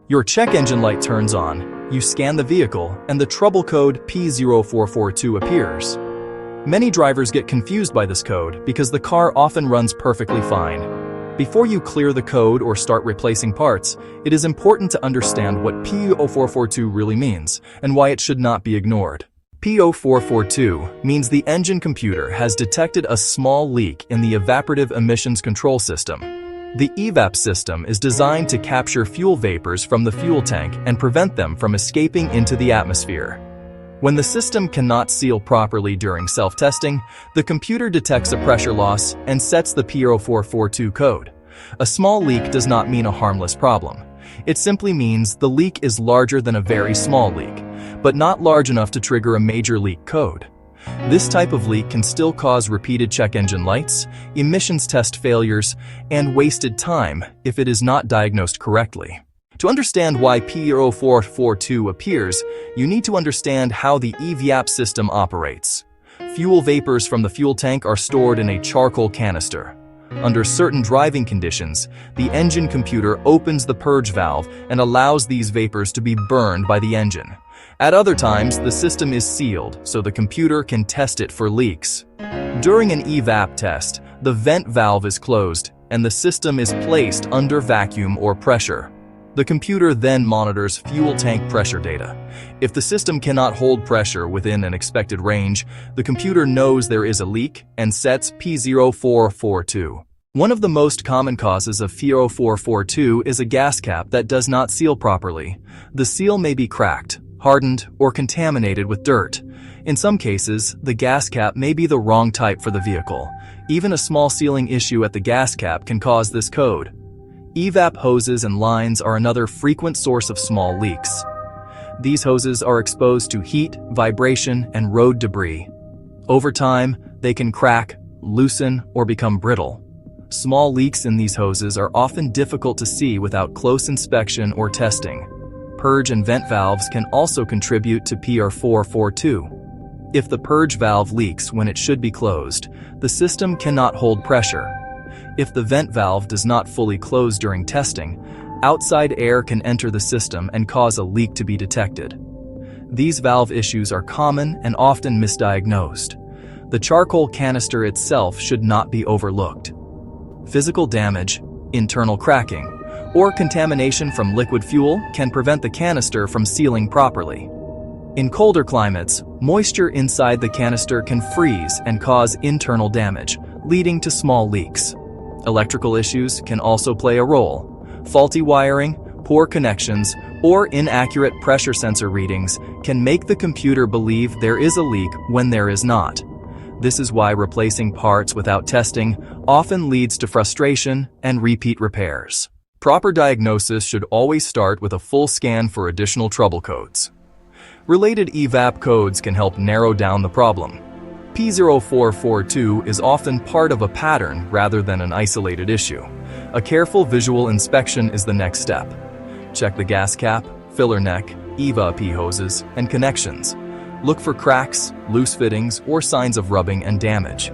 Your check engine light turns on, you scan the vehicle, and the trouble code P0442 appears. Many drivers get confused by this code because the car often runs perfectly fine. Before you clear the code or start replacing parts, it is important to understand what P0442 really means and why it should not be ignored. P0442 means the engine computer has detected a small leak in the evaporative emissions control system. The EVAP system is designed to capture fuel vapors from the fuel tank and prevent them from escaping into the atmosphere. When the system cannot seal properly during self-testing, the computer detects a pressure loss and sets the P0442 code. A small leak does not mean a harmless problem. It simply means the leak is larger than a very small leak, but not large enough to trigger a major leak code. This type of leak can still cause repeated check engine lights, emissions test failures, and wasted time if it is not diagnosed correctly. To understand why P0442 appears, you need to understand how the EVAP system operates. Fuel vapors from the fuel tank are stored in a charcoal canister. Under certain driving conditions, the engine computer opens the purge valve and allows these vapors to be burned by the engine. At other times, the system is sealed so the computer can test it for leaks. During an EVAP test, the vent valve is closed and the system is placed under vacuum or pressure. The computer then monitors fuel tank pressure data. If the system cannot hold pressure within an expected range, the computer knows there is a leak and sets P0442. One of the most common causes of P0442 is a gas cap that does not seal properly. The seal may be cracked, hardened, or contaminated with dirt. In some cases, the gas cap may be the wrong type for the vehicle. Even a small sealing issue at the gas cap can cause this code. EVAP hoses and lines are another frequent source of small leaks. These hoses are exposed to heat, vibration, and road debris. Over time, they can crack, loosen, or become brittle. Small leaks in these hoses are often difficult to see without close inspection or testing. Purge and vent valves can also contribute to P0442. If the purge valve leaks when it should be closed, the system cannot hold pressure. If the vent valve does not fully close during testing, outside air can enter the system and cause a leak to be detected. These valve issues are common and often misdiagnosed. The charcoal canister itself should not be overlooked. Physical damage, internal cracking, or contamination from liquid fuel can prevent the canister from sealing properly. In colder climates, moisture inside the canister can freeze and cause internal damage, leading to small leaks. Electrical issues can also play a role. Faulty wiring, poor connections, or inaccurate pressure sensor readings can make the computer believe there is a leak when there is not. This is why replacing parts without testing often leads to frustration and repeat repairs. Proper diagnosis should always start with a full scan for additional trouble codes. Related EVAP codes can help narrow down the problem. P0442 is often part of a pattern rather than an isolated issue. A careful visual inspection is the next step. Check the gas cap, filler neck, EVAP hoses, and connections. Look for cracks, loose fittings, or signs of rubbing and damage.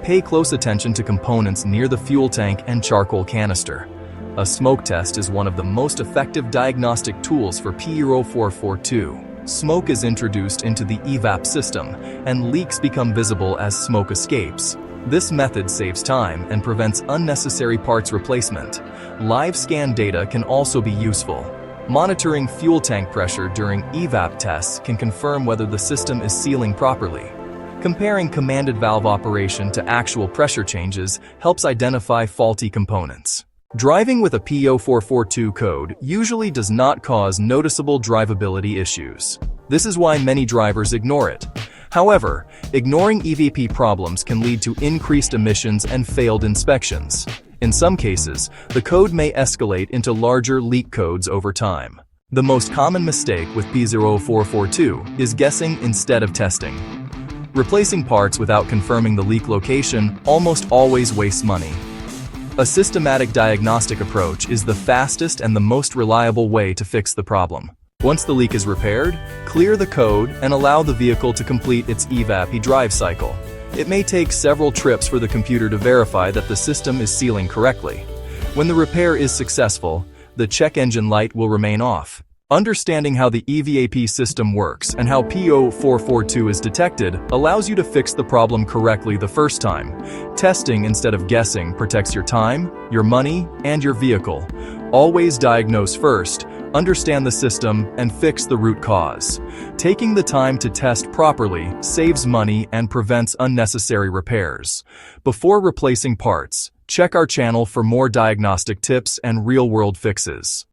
Pay close attention to components near the fuel tank and charcoal canister. A smoke test is one of the most effective diagnostic tools for P0442. Smoke is introduced into the EVAP system, and leaks become visible as smoke escapes. This method saves time and prevents unnecessary parts replacement. Live scan data can also be useful. Monitoring fuel tank pressure during EVAP tests can confirm whether the system is sealing properly. Comparing commanded valve operation to actual pressure changes helps identify faulty components. Driving with a P0442 code usually does not cause noticeable drivability issues. This is why many drivers ignore it. However, ignoring EVP problems can lead to increased emissions and failed inspections. In some cases, the code may escalate into larger leak codes over time. The most common mistake with P0442 is guessing instead of testing. Replacing parts without confirming the leak location almost always wastes money. A systematic diagnostic approach is the fastest and the most reliable way to fix the problem. Once the leak is repaired, clear the code and allow the vehicle to complete its EVAP drive cycle. It may take several trips for the computer to verify that the system is sealing correctly. When the repair is successful, the check engine light will remain off. Understanding how the EVAP system works and how P0442 is detected allows you to fix the problem correctly the first time. Testing instead of guessing protects your time, your money, and your vehicle. Always diagnose first, understand the system, and fix the root cause. Taking the time to test properly saves money and prevents unnecessary repairs. Before replacing parts, check our channel for more diagnostic tips and real-world fixes.